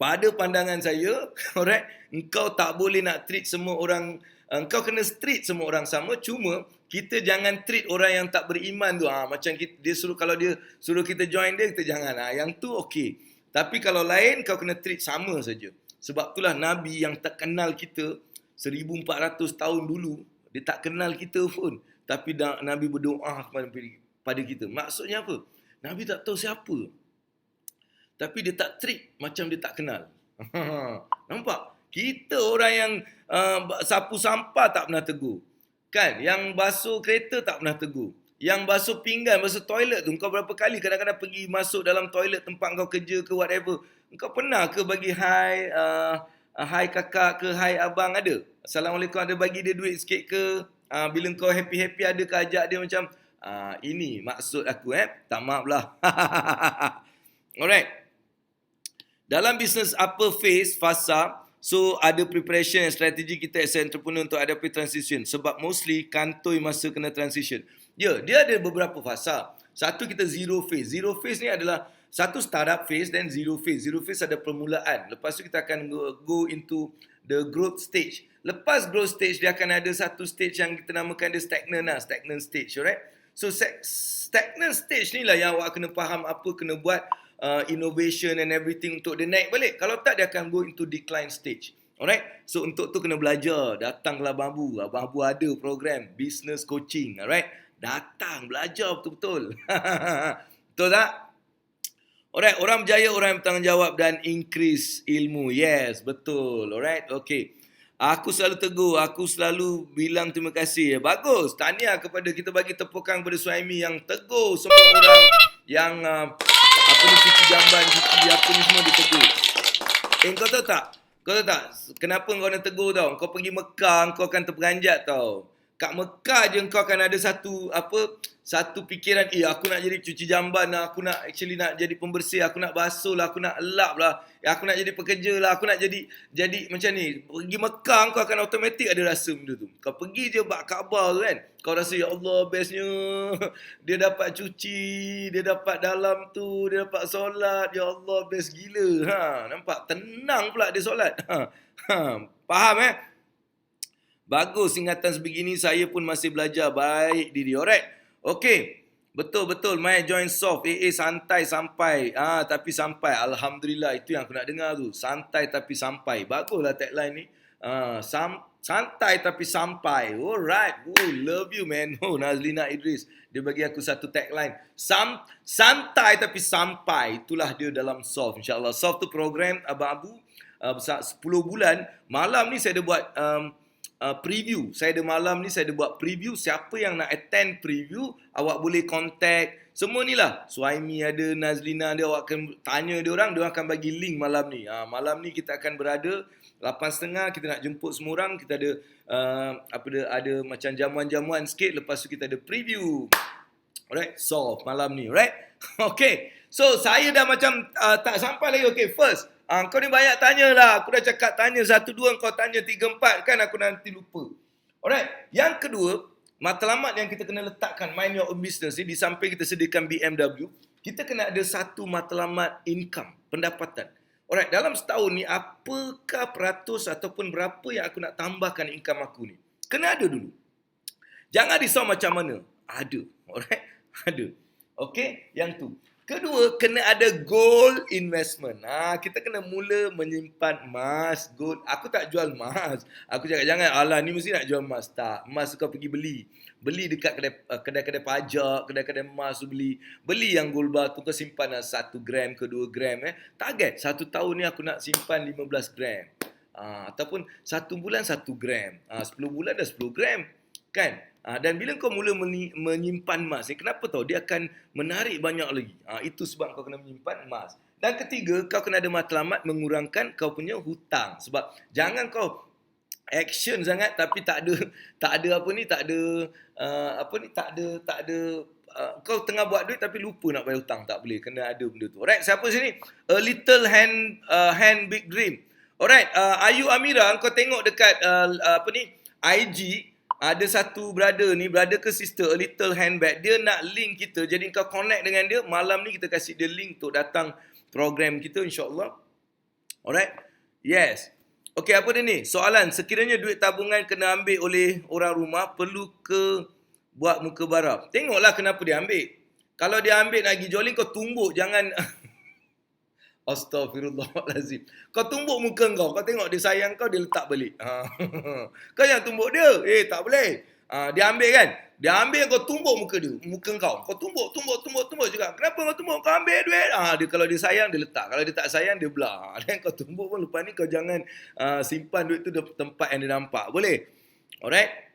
pada pandangan saya, alright, engkau tak boleh nak treat semua orang, engkau kena treat semua orang sama, cuma kita jangan treat orang yang tak beriman tu. Macam dia suruh, kalau dia suruh kita join dia, kita jangan. Yang tu okey. Tapi kalau lain, kau kena treat sama saja. Sebab itulah Nabi yang tak kenal kita 1400 tahun dulu, dia tak kenal kita pun. Tapi Nabi berdoa kepada kita. Maksudnya apa? Nabi tak tahu siapa. Tapi dia tak treat macam dia tak kenal. Nampak? Kita orang yang sapu sampah tak pernah tegur. Kan? Yang basuh kereta tak pernah tegur. Yang basuh pinggan, basuh toilet tu, kau berapa kali kadang-kadang pergi masuk dalam toilet tempat kau kerja ke whatever. Kau pernah ke bagi hai kakak ke hai abang ada? Assalamualaikum, ada bagi dia duit sikit ke? Bila kau happy-happy ada ke ajak dia macam, ini maksud aku tak maaf lah. Alright. Dalam bisnes apa fasa, so ada preparation and strategi kita as entrepreneur untuk hadapi transition. Sebab mostly kantoi masa kena transition. Ya, dia ada beberapa fasa. Satu kita zero phase. Zero phase ni adalah satu startup phase dan zero phase. Zero phase ada permulaan. Lepas tu kita akan go into the growth stage. Lepas growth stage, dia akan ada satu stage yang kita namakan dia stagnant stage, alright? So stagnant stage ni lah yang awak kena faham apa kena buat innovation and everything untuk dia naik balik. Kalau tak, dia akan go into decline stage. Alright? So untuk tu kena belajar. Datang ke Abang Abu. Abang Abu ada program business coaching. Alright? Datang belajar betul-betul. Betul tak? Alright, orang berjaya, orang yang bertanggungjawab dan increase ilmu. Yes, betul. Alright, okay. Aku selalu tegur, aku selalu bilang terima kasih. Bagus, tahniah kepada kita, bagi tepukan kepada Suhaimi yang tegur semua orang yang cuci jamban, cuci apa ni semua ditegur. Kau tahu tak? Kenapa kau nak tegur tau? Kau pergi Mekah, kau akan terperanjat tau. Kat Mekah je kau akan ada satu fikiran, aku nak jadi cuci jamban lah, aku nak jadi pembersih, aku nak basuh lah, aku nak elap lah, aku nak jadi pekerja lah, aku nak jadi macam ni. Pergi Mekah kau akan automatik ada rasa benda tu. Kau pergi je bak Kaabah tu kan, kau rasa ya Allah bestnya, dia dapat cuci, dia dapat dalam tu, dia dapat solat, ya Allah best gila. Nampak? Tenang pula dia solat. Faham Bagus, ingatan sebegini saya pun masih belajar baik diri. Alright. Okey. Betul. Mai join soft. Santai sampai. Tapi sampai. Alhamdulillah. Itu yang aku nak dengar tu. Santai tapi sampai. Baguslah tagline ni. Santai tapi sampai. Alright. Love you man. Nazlina Idris. Dia bagi aku satu tagline. Santai tapi sampai. Itulah dia dalam soft. InsyaAllah. Soft tu program Abang Abu. 10 bulan. Malam ni saya ada buat preview. Malam ni saya ada buat preview. Siapa yang nak attend preview, awak boleh contact. Semua ni lah. Suhaimi ada, Nazlina ada. Awak akan tanya dia orang akan bagi link malam ni. Malam ni kita akan berada 8.30. Kita nak jemput semua orang. Kita ada ada macam jamuan-jamuan sikit. Lepas tu kita ada preview. Alright, malam ni. Alright. Okay. So saya dah macam tak sampai lagi. Okay, first. Kau ni banyak tanya lah. Aku dah cakap tanya 1, 2, kau tanya 3, 4 kan aku nanti lupa. Alright. Yang kedua, matlamat yang kita kena letakkan mind your own business ni, di samping kita sediakan BMW, kita kena ada satu matlamat income, pendapatan. Alright, dalam setahun ni apakah peratus ataupun berapa yang aku nak tambahkan income aku ni? Kena ada dulu. Jangan risau macam mana. Ada. Alright? Ada. Okay? Yang tu. Kedua, kena ada gold investment. Kita kena mula menyimpan emas, gold. Aku tak jual emas. Aku cakap jangan, alah ni mesti nak jual emas. Tak, emas kau pergi beli. Beli dekat kedai-kedai pajak, kedai-kedai emas tu beli. Beli yang gold bar tu kau simpan 1 gram ke 2 gram. Target, 1 tahun ni aku nak simpan 15 gram. Ataupun 1 bulan 1 gram. 10 bulan dah 10 gram. Kan? Dan bila kau mula menyimpan emas ni, kenapa tau? Dia akan menarik banyak lagi. Itu sebab kau kena menyimpan emas. Dan ketiga, kau kena ada matlamat mengurangkan kau punya hutang. Sebab jangan kau action sangat tapi tak ada kau tengah buat duit tapi lupa nak bayar hutang. Tak boleh. Kena ada benda tu. Alright, siapa sini? A little hand big dream. Alright, Ayu Amira, kau tengok dekat IG, Ada satu brother ni, brother ke sister, a little handbag. Dia nak link kita. Jadi kau connect dengan dia. Malam ni kita kasih dia link untuk datang program kita, insyaAllah. Alright? Yes. Okey, apa dia ni? Soalan, sekiranya duit tabungan kena ambil oleh orang rumah, perlu ke buat muka bara? Tengoklah kenapa dia ambil. Kalau dia ambil nak pergi joling, kau tumbuk. Jangan... Astaghfirullahalazim. Kau tumbuk muka kau. Kau tengok dia sayang kau, dia letak balik. Kau jangan tumbuk dia. Tak boleh. Dia ambil kan? Dia ambil, kau tumbuk muka dia. Muka kau. Kau tumbuk juga. Kenapa kau tumbuk? Kau ambil duit. Dia, kalau dia sayang, dia letak. Kalau dia tak sayang, dia belah. Dan kau tumbuk pun lepas ni kau jangan simpan duit tu di tempat yang dia nampak. Boleh? Alright?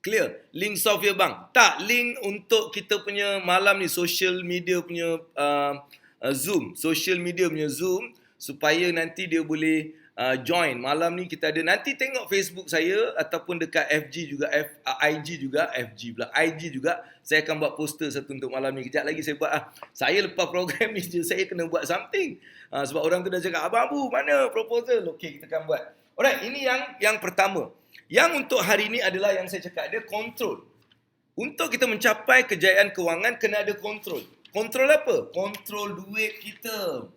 Clear? Link software bang. Tak, link untuk kita punya malam ni, social media punya Zoom, social media punya Zoom, supaya nanti dia boleh join. Malam ni kita ada, nanti tengok Facebook saya ataupun dekat FG juga, IG juga, FG pula, IG juga, saya akan buat poster satu untuk malam ni. Kejap lagi saya buat saya lepas program ni je, saya kena buat something. Sebab orang tu dah cakap, Abang Abu, mana proposal? Okey, kita akan buat. Alright, ini yang pertama. Yang untuk hari ni adalah yang saya cakap, dia kontrol. Untuk kita mencapai kejayaan kewangan, kena ada kontrol. Kontrol apa? Kontrol duit kita.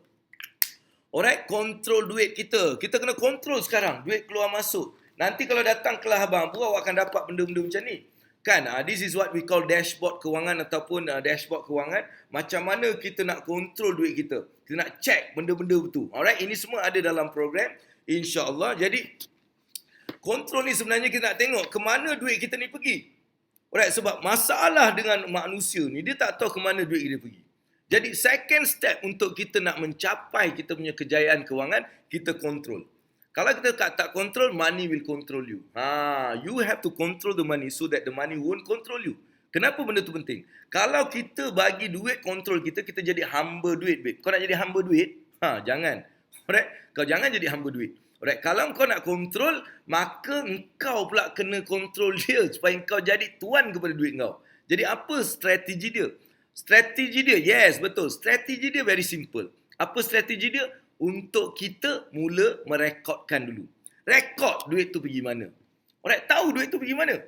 Alright, kontrol duit kita. Kita kena kontrol sekarang, duit keluar masuk. Nanti kalau datang kelas Abang Abu, awak akan dapat benda-benda macam ni. Kan? This is what we call dashboard kewangan ataupun dashboard kewangan. Macam mana kita nak kontrol duit kita. Kita nak check benda-benda betul. Alright, ini semua ada dalam program. InsyaAllah. Jadi, kontrol ni sebenarnya kita nak tengok ke mana duit kita ni pergi. Alright, sebab masalah dengan manusia ni, dia tak tahu ke mana duit dia pergi. Jadi, second step untuk kita nak mencapai kita punya kejayaan kewangan, kita kontrol. Kalau kita tak kontrol, money will control you. You have to control the money so that the money won't control you. Kenapa benda tu penting? Kalau kita bagi duit kontrol kita, kita jadi hamba duit, babe. Kau nak jadi hamba duit? Jangan. Alright, kau jangan jadi hamba duit. Alright, kalau kau nak kontrol, maka engkau pula kena kontrol dia supaya engkau jadi tuan kepada duit kau. Jadi apa strategi dia? Strategi dia, yes, betul. Strategi dia very simple. Apa strategi dia? Untuk kita mula merekodkan dulu. Rekod duit tu pergi mana. Alright, tahu duit tu pergi mana.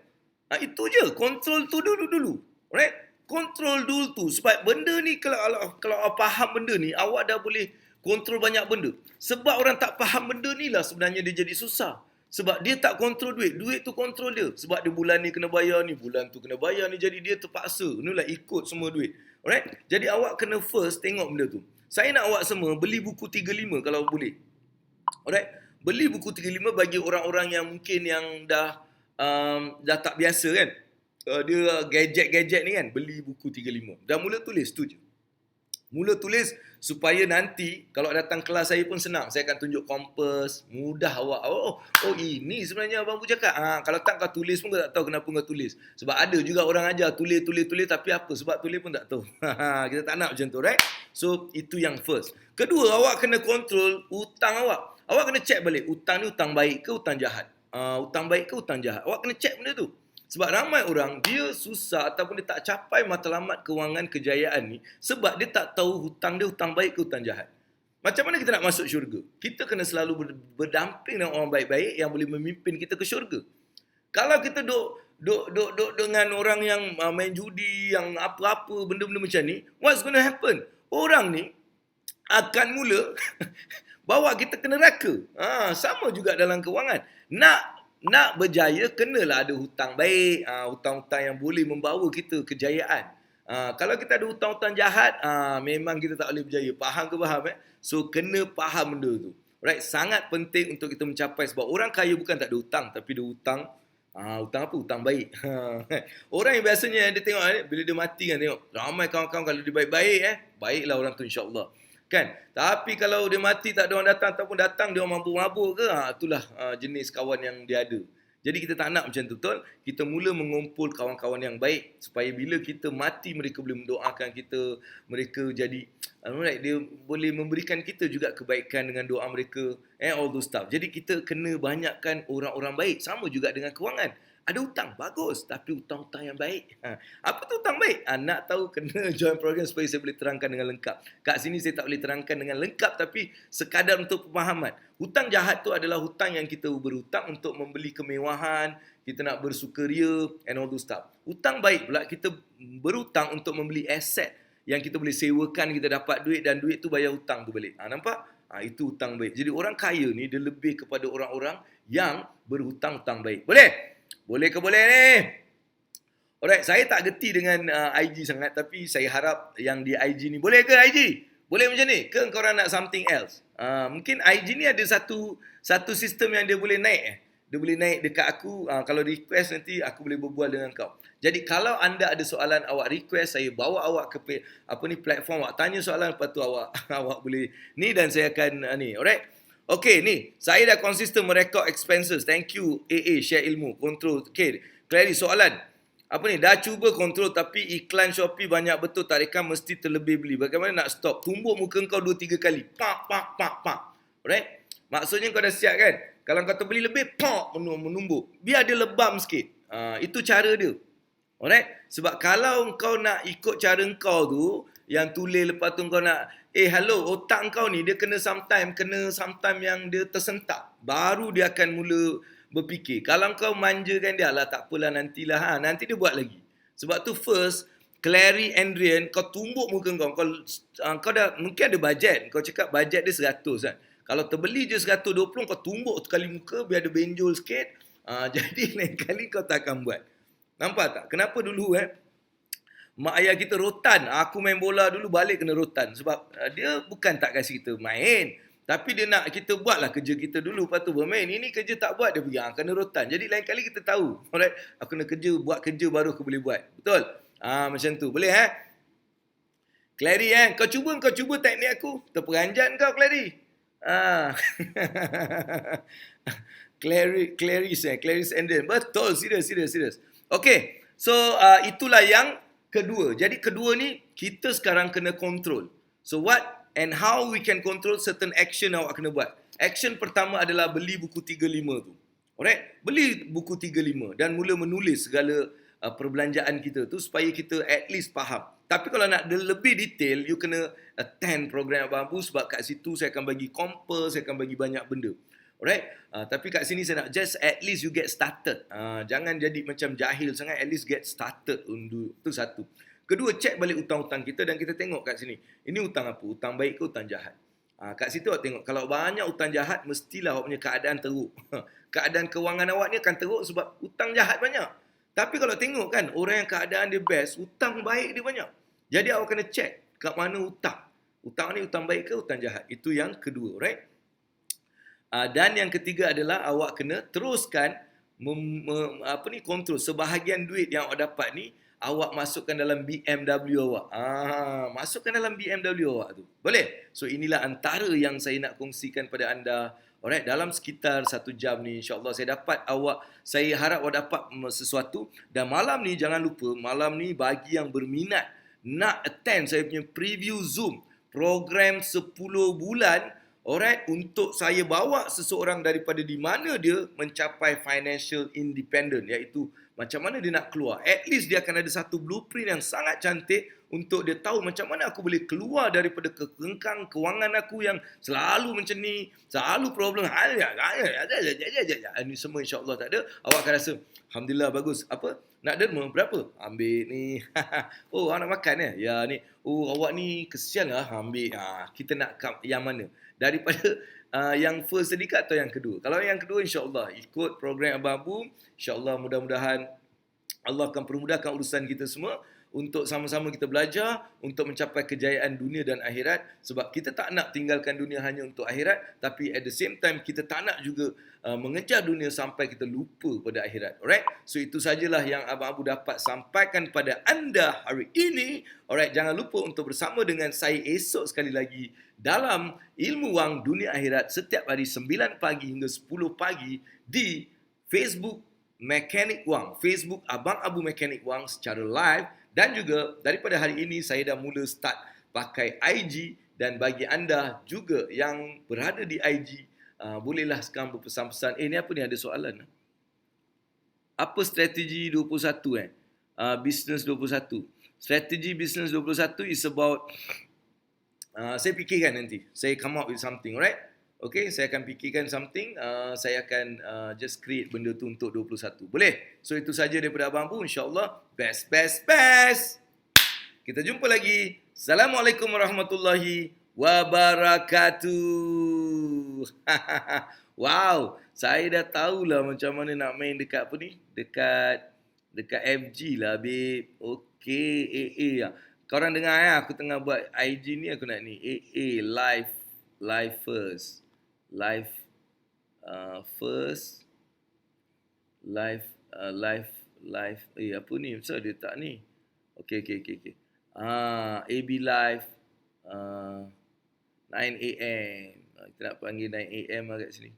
Itu je, kontrol tu dulu. Alright, kontrol dulu tu. Sebab benda ni, kalau awak faham benda ni, awak dah boleh kontrol banyak benda. Sebab orang tak faham benda ni lah sebenarnya dia jadi susah. Sebab dia tak kontrol duit. Duit tu kontrol dia. Sebab dia bulan ni kena bayar ni, bulan tu kena bayar ni. Jadi dia terpaksa. Inilah ikut semua duit. Alright? Jadi awak kena first tengok benda tu. Saya nak awak semua beli buku 35 kalau boleh. Alright? Beli buku 35 bagi orang-orang yang mungkin yang dah tak biasa kan. Dia gadget-gadget ni kan. Beli buku 35. Dah mula tulis tu je. Mula tulis supaya nanti kalau datang kelas saya pun senang. Saya akan tunjuk kompas, mudah awak. Oh ini sebenarnya Abang Bu cakap. Kalau tak kau tulis pun kau tak tahu kenapa kau tulis. Sebab ada juga orang ajar tulis tapi apa sebab tulis pun tak tahu. Kita tak nak macam tu, right? So itu yang first. Kedua, awak kena kontrol hutang awak. Awak kena check balik hutang ni hutang baik ke hutang jahat. Hutang baik ke hutang jahat. Awak kena check benda tu. Sebab ramai orang, dia susah ataupun dia tak capai matlamat kewangan kejayaan ni sebab dia tak tahu hutang dia hutang baik ke hutang jahat. Macam mana kita nak masuk syurga? Kita kena selalu berdamping dengan orang baik-baik yang boleh memimpin kita ke syurga. Kalau kita duk dengan orang yang main judi, yang apa-apa, benda-benda macam ni, what's going to happen? Orang ni akan mula bawa kita ke neraka. Sama juga dalam kewangan. Nak berjaya, kenalah ada hutang baik, hutang-hutang yang boleh membawa kita kejayaan. Kalau kita ada hutang-hutang jahat, memang kita tak boleh berjaya. Faham ke faham? So, kena faham benda tu. Right? Sangat penting untuk kita mencapai. Sebab orang kaya bukan tak ada hutang, tapi dia hutang. Hutang apa? Hutang baik. Orang yang biasanya dia tengok, bila dia mati kan, tengok. Ramai kawan-kawan kalau dia baik-baik, baiklah orang tu insyaAllah. Kan? Tapi kalau dia mati tak ada orang datang ataupun datang dia orang mabuk-mabuk ke, itulah jenis kawan yang dia ada. Jadi kita tak nak macam tu, betul? Kita mula mengumpul kawan-kawan yang baik supaya bila kita mati mereka boleh mendoakan kita, mereka jadi dia boleh memberikan kita juga kebaikan dengan doa mereka, all those stuff. Jadi kita kena banyakkan orang-orang baik. Sama juga dengan kewangan. Ada hutang, bagus. Tapi hutang-hutang yang baik. Apa tu hutang baik? Nak tahu kena join program supaya saya boleh terangkan dengan lengkap. Kat sini saya tak boleh terangkan dengan lengkap tapi sekadar untuk pemahaman. Hutang jahat tu adalah hutang yang kita berhutang untuk membeli kemewahan, kita nak bersukaria and all those stuff. Hutang baik pula kita berhutang untuk membeli aset yang kita boleh sewakan, kita dapat duit dan duit tu bayar hutang tu balik. Nampak? Itu hutang baik. Jadi orang kaya ni dia lebih kepada orang-orang yang berhutang-hutang baik. Boleh? Boleh ke boleh ni? Alright, saya tak gerti dengan IG sangat tapi saya harap yang di IG ni. Boleh ke IG? Boleh macam ni? Ke korang nak something else? Mungkin IG ni ada satu sistem yang dia boleh naik. Dia boleh naik dekat aku. Kalau request nanti aku boleh berbual dengan kau. Jadi kalau anda ada soalan awak request, saya bawa awak ke platform, awak tanya soalan, lepas tu awak awak boleh ni dan saya akan ni. Alright? Okay, ni. Saya dah konsisten merekod expenses. Thank you AA share ilmu, control. Okay, Clary soalan. Apa ni? Dah cuba kontrol tapi iklan Shopee banyak betul, tarikan mesti terlebih beli. Bagaimana nak stop? Tumbuk muka kau 2-3 kali. Pak. Alright? Maksudnya kau dah siap kan? Kalau kau terbeli lebih, pak, menumbuk. Biar dia lebam sikit. Itu cara dia. Alright? Sebab kalau kau nak ikut cara kau tu, yang tulis lepas tu kau nak, hello, otak kau ni dia kena sometime yang dia tersentak. Baru dia akan mula berfikir. Kalau kau manjakan dia, lah tak apalah nantilah. Nanti dia buat lagi. Sebab tu first, Clary Andrian, kau tumbuk muka kau dah mungkin ada bajet. Kau cakap bajet dia 100 kan. Kalau terbeli je 120, kau tumbuk sekali muka biar dia benjol sikit. Jadi lain kali kau tak akan buat. Nampak tak? Kenapa dulu mak ayah kita rotan. Aku main bola dulu balik kena rotan. Sebab dia bukan tak kasih kita main. Tapi dia nak kita buatlah kerja kita dulu. Lepas tu bermain. Ini kerja tak buat dia pergi. Kena rotan. Jadi lain kali kita tahu. Alright? Aku kena buat kerja baru aku boleh buat. Betul? Macam tu. Boleh Clary Kau cuba teknik aku. Terperanjat kau Clary. Clarice Andrian. Betul. Serius. Okay. So itulah yang kedua. Jadi kedua ni kita sekarang kena control. So what and how we can control certain action awak kena buat. Action pertama adalah beli buku 35 tu. Alright? Beli buku 35 dan mula menulis segala perbelanjaan kita tu supaya kita at least faham. Tapi kalau nak lebih detail, you kena attend program Abang Abu sebab kat situ saya akan bagi kompas, saya akan bagi banyak benda. Alright? Tapi kat sini saya nak just at least you get started. Jangan jadi macam jahil sangat, at least get started. Itu satu. Kedua, cek balik hutang-hutang kita dan kita tengok kat sini. Ini hutang apa? Hutang baik ke hutang jahat? Kat situ awak tengok. Kalau banyak hutang jahat, mestilah awak punya keadaan teruk. Keadaan kewangan awak ni akan teruk sebab hutang jahat banyak. Tapi kalau tengok kan, orang yang keadaan dia best, hutang baik dia banyak. Jadi awak kena cek kat mana hutang. Hutang ni hutang baik ke hutang jahat? Itu yang kedua, right? Dan yang ketiga adalah awak kena teruskan kontrol sebahagian duit yang awak dapat ni awak masukkan dalam BMW awak. Masukkan dalam BMW awak tu. Boleh? So inilah antara yang saya nak kongsikan pada anda. Alright, dalam sekitar 1 jam ni insya-Allah saya harap awak dapat sesuatu. Dan malam ni jangan lupa, malam ni bagi yang berminat nak attend saya punya preview Zoom program 10 bulan, alright, untuk saya bawa seseorang daripada di mana dia mencapai financial independent, iaitu macam mana dia nak keluar. At least dia akan ada satu blueprint yang sangat cantik untuk dia tahu macam mana aku boleh keluar daripada kekengkang kewangan aku yang selalu macam ni, selalu problem. Ini semua insya-Allah tak ada. Awak akan rasa, alhamdulillah bagus. Apa? Nak derma berapa? Ambil ni. Oh, awak nak makan ya? Ni. Oh, awak ni kesian lah. Ambil. Kita nak yang mana? Daripada yang first sedikit atau yang kedua? Kalau yang kedua, insya-Allah ikut program Abang Abu. InsyaAllah mudah-mudahan Allah akan permudahkan urusan kita semua untuk sama-sama kita belajar untuk mencapai kejayaan dunia dan akhirat. Sebab kita tak nak tinggalkan dunia hanya untuk akhirat, tapi at the same time kita tak nak juga mengejar dunia sampai kita lupa pada akhirat. Alright? So itu sajalah yang Abang Abu dapat sampaikan pada anda hari ini. Alright, jangan lupa untuk bersama dengan saya esok sekali lagi dalam Ilmu Wang Dunia Akhirat setiap hari 9 pagi hingga 10 pagi di Facebook Mekanik Wang, Facebook Abang Abu Mekanik Wang secara live. Dan juga daripada hari ini saya dah mula start pakai IG. Dan bagi anda juga yang berada di IG, bolehlah sekarang berpesan-pesan. Ni apa ni, ada soalan? apa strategi 21 business 21. Strategi business 21 is about saya fikirkan nanti. Saya come up with something, right? Okay, saya akan fikirkan something. Saya akan just create benda tu untuk 21. Boleh? So, itu saja daripada Abang Bu. InsyaAllah, best. Kita jumpa lagi. Assalamualaikum warahmatullahi wabarakatuh. Wow, saya dah tahulah macam mana nak main dekat apa ni? Dekat FG lah, babe. Okay, AA lah. Korang dengar aku tengah buat IG ni, aku nak ni AA live first live apa ni, so dia tak ni. Okay. AB live 9 AM. Kita nak panggil 9 AM lah kat sini.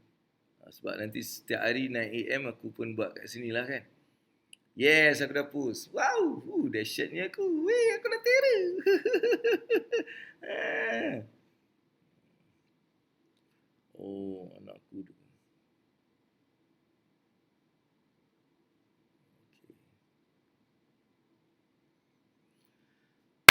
Sebab nanti setiap hari 9 AM aku pun buat kat sini lah kan. Yes, aku dah post. Wow, dahsyatnya aku. Weh, aku dah tera. Oh, anakku tu.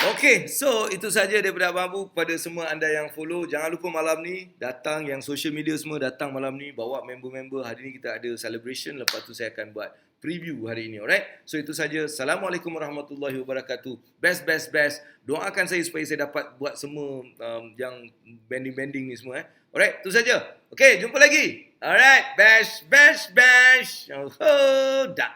Okay, so itu saja daripada Abang Bu kepada semua anda yang follow. Jangan lupa malam ni datang, yang social media semua datang malam ni, bawa member-member. Hari ni kita ada celebration, lepas tu saya akan buat preview hari ini, alright? So itu saja. Assalamualaikum warahmatullahi wabarakatuh. Best. Doakan saya supaya saya dapat buat semua yang bending ni semua. Alright, itu saja. Okay, jumpa lagi. Alright, bash. Oh, dah.